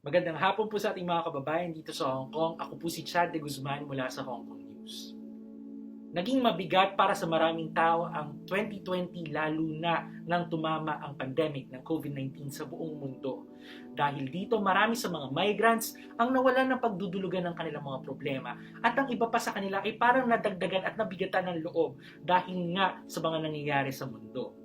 Magandang hapon po sa ating mga kababayan dito sa Hong Kong. Ako po si Chad de Guzman mula sa Hong Kong News. Naging mabigat para sa maraming tao ang 2020 lalo na nang tumama ang pandemic ng COVID-19 sa buong mundo. Dahil dito marami sa mga migrants ang nawalan ng pagdudulugan ng kanilang mga problema at ang iba pa sa kanila ay parang nadagdagan at nabigatan ng loob dahil nga sa mga nangyayari sa mundo.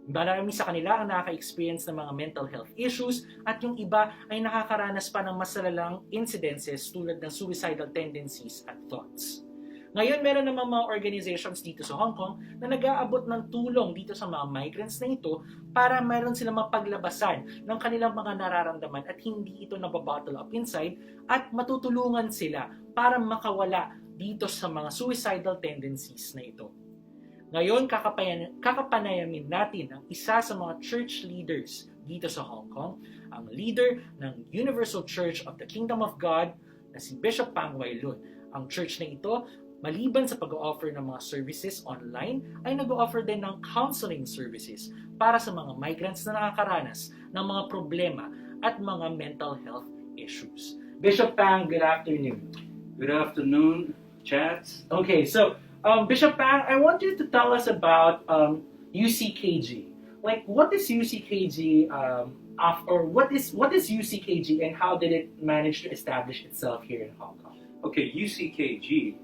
Marami sa kanila ang nakaka-experience ng mga mental health issues at yung iba ay nakakaranas pa ng mas malalang incidences tulad ng suicidal tendencies at thoughts. Ngayon, meron namang mga organizations dito sa Hong Kong na nag-aabot ng tulong dito sa mga migrants na ito para mayroon silang mapaglabasan ng kanilang mga nararamdaman at hindi ito nababottle up inside at matutulungan sila para makawala dito sa mga suicidal tendencies na ito. Ngayon, kakapanayamin natin ang isa sa mga church leaders dito sa Hong Kong, ang leader ng Universal Church of the Kingdom of God na si Bishop Pang Wai Lun. Ang church na ito, maliban sa pag-o-offer ng mga services online, ay nag-o-offer din ng counseling services para sa mga migrants na nakakaranas ng mga problema at mga mental health issues. Bishop Pang, good afternoon. Good afternoon, chats. Okay, so Bishop Pang, I want you to tell us about UCKG. Like, what is UCKG, or what is UCKG, and how did it manage to establish itself here in Hong Kong? Okay, UCKG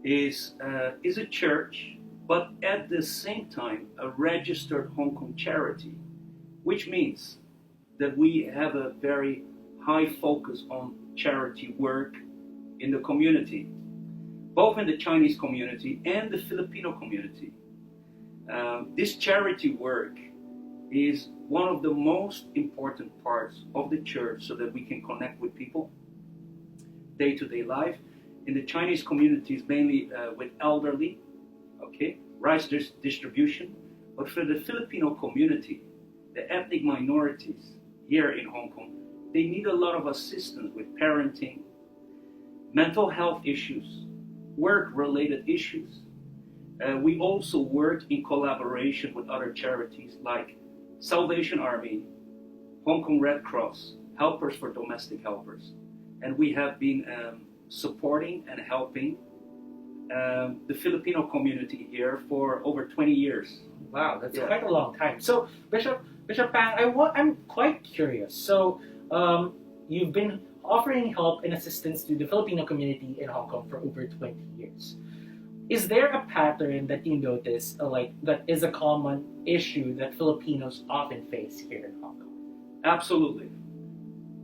is a church, but at the same time a registered Hong Kong charity, which means that we have a very high focus on charity work in the community, both in the Chinese community and the Filipino community. This charity work is one of the most important parts of the church so that we can connect with people day-to-day life. In the Chinese communities, mainly with elderly, okay, rice distribution. But for the Filipino community, the ethnic minorities here in Hong Kong, they need a lot of assistance with parenting, mental health issues, work-related issues. We also work in collaboration with other charities like Salvation Army, Hong Kong Red Cross, Helpers for Domestic Helpers. And we have been supporting and helping the Filipino community here for over 20 years. Wow, that's quite a long time. So, Bishop Pang, I'm quite curious. So, you've been offering help and assistance to the Filipino community in Hong Kong for over 20 years. Is there a pattern that you notice, that is a common issue that Filipinos often face here in Hong Kong? Absolutely.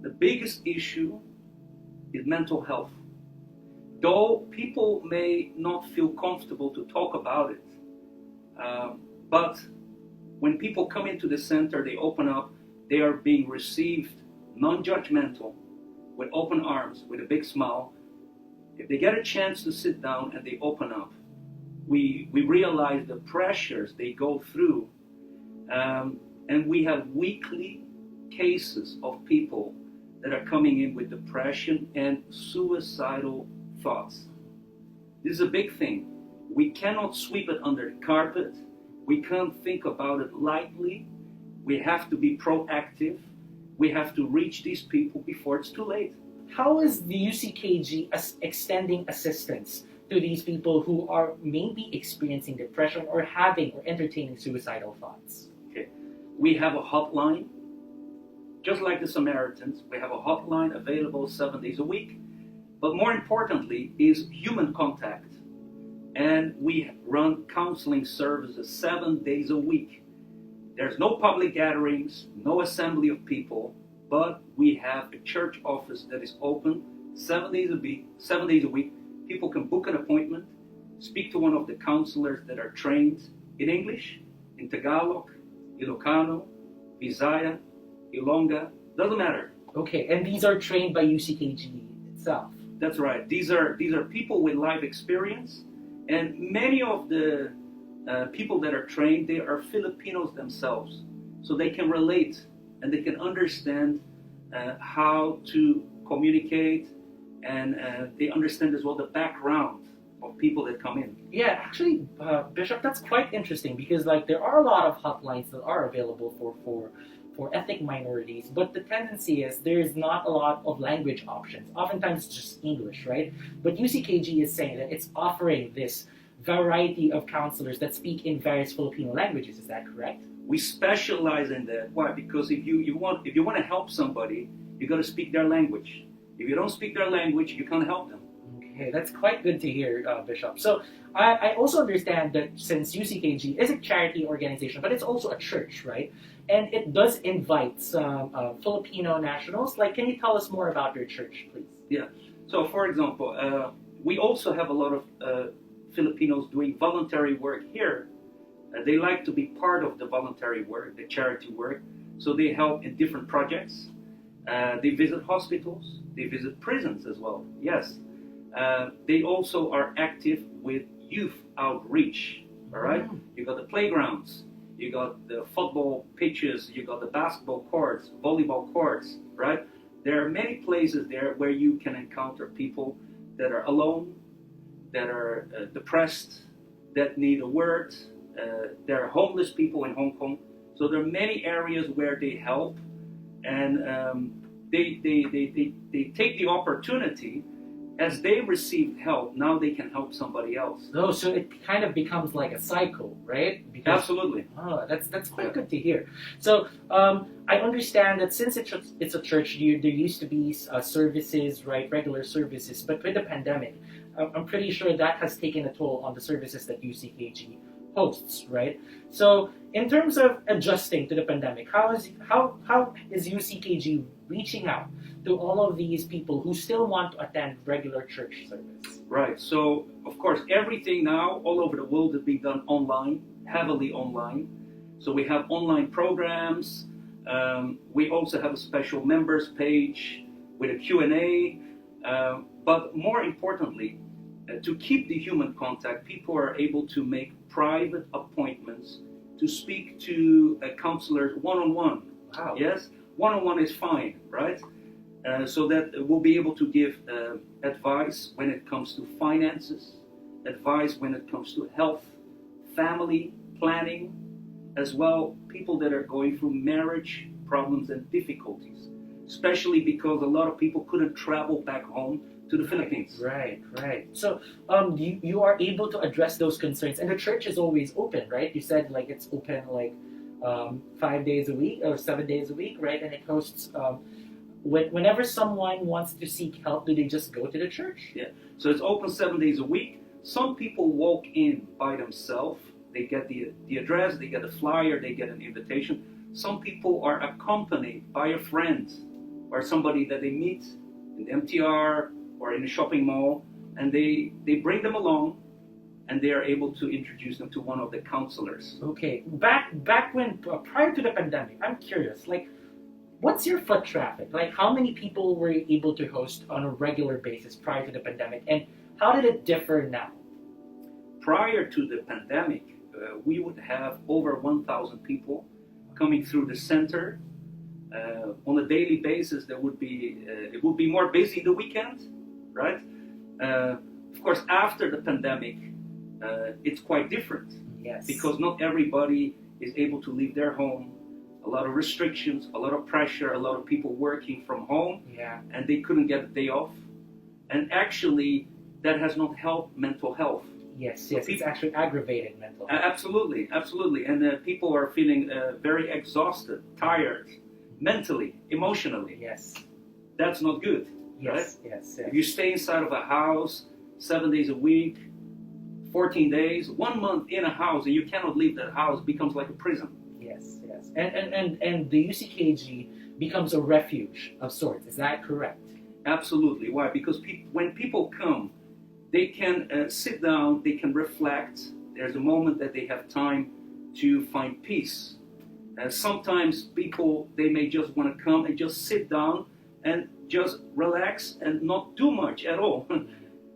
The biggest issue is mental health. Though people may not feel comfortable to talk about it, but when people come into the center, they open up, they are being received non-judgmental, with open arms, with a big smile. If they get a chance to sit down and they open up, we realize the pressures they go through, and we have weekly cases of people that are coming in with depression and suicidal thoughts. This is a big thing. We cannot sweep it under the carpet. We can't think about it lightly. We have to be proactive. We have to reach these people before it's too late. How is the UCKG extending assistance to these people who are maybe experiencing depression or having or entertaining suicidal thoughts? Okay. We have a hotline. Just like the Samaritans, we have a hotline available 7 days a week. But more importantly is human contact. And we run counseling services 7 days a week. There's no public gatherings, no assembly of people, but we have a church office that is open 7 days a week. 7 days a week. People can book an appointment, speak to one of the counselors that are trained in English, in Tagalog, Ilocano, Visaya, Ilongga, doesn't matter. Okay, and these are trained by UCKG itself. That's right. These are people with life experience, and many of the people that are trained, they are Filipinos themselves, so they can relate and they can understand how to communicate, and they understand as well the background of people that come in. Yeah, actually, Bishop, that's quite interesting because there are a lot of hotlines that are available for for ethnic minorities, but the tendency is there is not a lot of language options. Oftentimes it's just English, right? But UCKG is saying that it's offering this variety of counselors that speak in various Filipino languages. Is that correct? We specialize in that. Why? Because if you want to help somebody, you got to speak their language. If you don't speak their language, you can't help them. Okay, that's quite good to hear, Bishop. So I also understand that since UCKG is a charity organization, but it's also a church, right? And it does invite some Filipino nationals. Like, can you tell us more about your church, please? Yeah. So, for example, we also have a lot of Filipinos doing voluntary work here. They like to be part of the voluntary work, the charity work. So they help in different projects. They visit hospitals. They visit prisons as well. Yes. They also are active with youth outreach. All right. You got the playgrounds. You got the football pitches. You got the basketball courts, volleyball courts. Right. There are many places there where you can encounter people that are alone, that are depressed, that need a word. There are homeless people in Hong Kong. So there are many areas where they help, and they take the opportunity. As they receive help, now they can help somebody else. Oh, so it kind of becomes like a cycle, right? Because, Absolutely. Oh, that's quite good to hear. So I understand that since it's a church, there used to be services, right, regular services, but with the pandemic, I'm pretty sure that has taken a toll on the services that UCKG hosts, right? So in terms of adjusting to the pandemic, how is UCKG reaching out to all of these people who still want to attend regular church service? Right. So, of course, everything now all over the world is being done online, heavily online. So we have online programs. We also have a special members page with a Q&A. But more importantly, to keep the human contact, people are able to make private appointments to speak to counselors one-on-one. Wow. Yes? One-on-one is fine, right? So that we'll be able to give advice when it comes to finances, advice when it comes to health, family planning, as well people that are going through marriage problems and difficulties, especially because a lot of people couldn't travel back home to the Philippines. Right. So you are able to address those concerns, and the church is always open, right? You said like it's open like 5 days a week or 7 days a week, right? And it hosts whenever someone wants to seek help, do they just go to the church? Yeah. So it's open 7 days a week. Some people walk in by themselves. They get the address, they get a flyer, they get an invitation. Some people are accompanied by a friend or somebody that they meet in the MTR or in a shopping mall, and they bring them along, and they are able to introduce them to one of the counselors. Okay. Back when prior to the pandemic, I'm curious, like, what's your foot traffic? Like, how many people were you able to host on a regular basis prior to the pandemic, and how did it differ now? Prior to the pandemic, we would have over 1,000 people coming through the center. On a daily basis, it would be more busy the weekend, right? Of course, after the pandemic, it's quite different. Yes. Because not everybody is able to leave their home. A lot of restrictions, a lot of pressure, a lot of people working from home, Yeah. and they couldn't get a day off. And actually, that has not helped mental health. Yes. It's actually aggravated mental health. Absolutely. And people are feeling very exhausted, tired, mentally, emotionally. Yes. That's not good, right? Yes. If you stay inside of a house 7 days a week, 14 days, 1 month in a house, and you cannot leave that house, it becomes like a prison. Yes. And the UCKG becomes a refuge of sorts. Is that correct? Absolutely. Why? Because when people come, they can sit down, they can reflect. There's a moment that they have time to find peace. Sometimes people, they may just want to come and just sit down and just relax and not do much at all.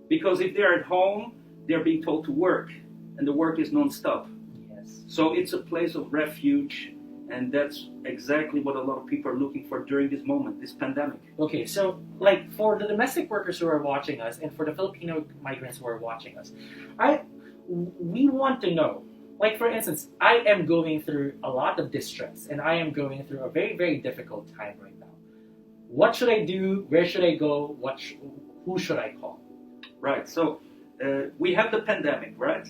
Because if they're at home, they're being told to work, and the work is non-stop. Yes. So it's a place of refuge, and that's exactly what a lot of people are looking for during this moment, this pandemic. Okay, so like for the domestic workers who are watching us and for the Filipino migrants who are watching us, we want to know Like for instance, I am going through a lot of distress and I am going through a very, very difficult time right now. What should I do? Where should I go? Who should I call? Right. So we have the pandemic, right?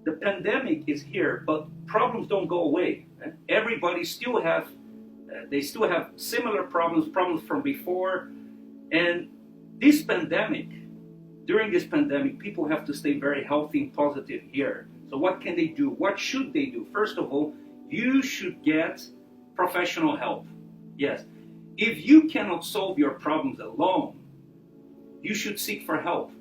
The pandemic is here, but problems don't go away. Everybody still have they still have similar problems from before, and this pandemic. During this pandemic, people have to stay very healthy and positive here. So what can they do? What should they do? First of all, you should get professional help. Yes. If you cannot solve your problems alone, you should seek for help.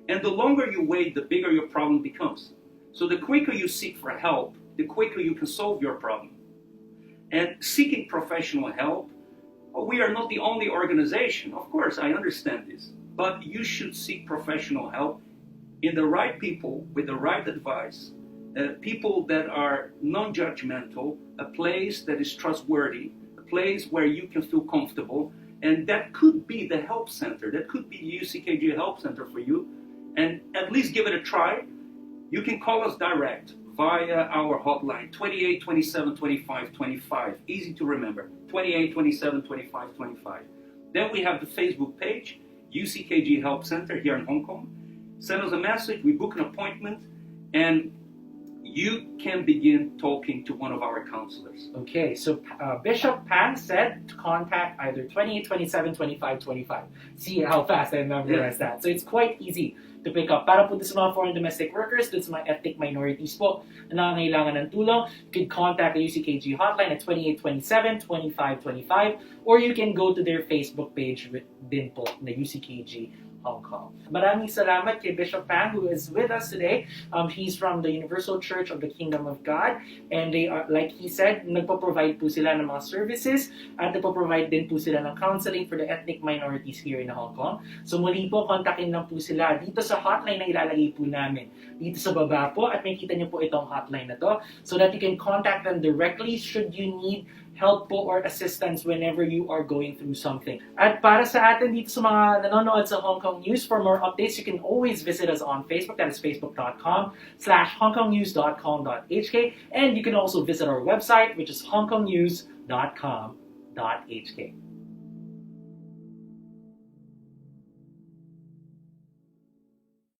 And the longer you wait, the bigger your problem becomes. So the quicker you seek for help, the quicker you can solve your problem. And seeking professional help, well, we are not the only organization. Of course, I understand this. But you should seek professional help in the right people, with the right advice, people that are non-judgmental, a place that is trustworthy, a place where you can feel comfortable, and that could be the help center, that could be the UCKG Help Center for you, and at least give it a try. You can call us direct via our hotline, 28 27 25 25, easy to remember, 28 27 25 25. Then we have the Facebook page, UCKG Help Center here in Hong Kong. Send us a message, we book an appointment, and you can begin talking to one of our counselors. Okay, so Bishop Pang said to contact either 28, 27, 25, 25. See how fast I memorized that. So it's quite easy to pick up. Para po sa mga foreign domestic workers, dun sa mga ethnic minorities po na nangangailangan ng tulong, you can contact the UCKG hotline at 28 27 25 25, or you can go to their Facebook page din po na UCKG Hong Kong. Maraming salamat kay Bishop Pang, who is with us today. He's from the Universal Church of the Kingdom of God, and they are, like he said, nagpo-provide po sila ng mga services at nagpo-provide din po sila ng counseling for the ethnic minorities here in Hong Kong. So muli po, kontakin lang po sila dito sa hotline na ilalagay po namin dito sa baba po, at makikita niyo po itong hotline na to so that you can contact them directly should you need help po or assistance whenever you are going through something. At para sa atin dito sa mga nanonood sa Hong Kong News, for more updates, you can always visit us on Facebook. That is facebook.com/hongkongnews.com.hk, and you can also visit our website, which is hongkongnews.com.hk.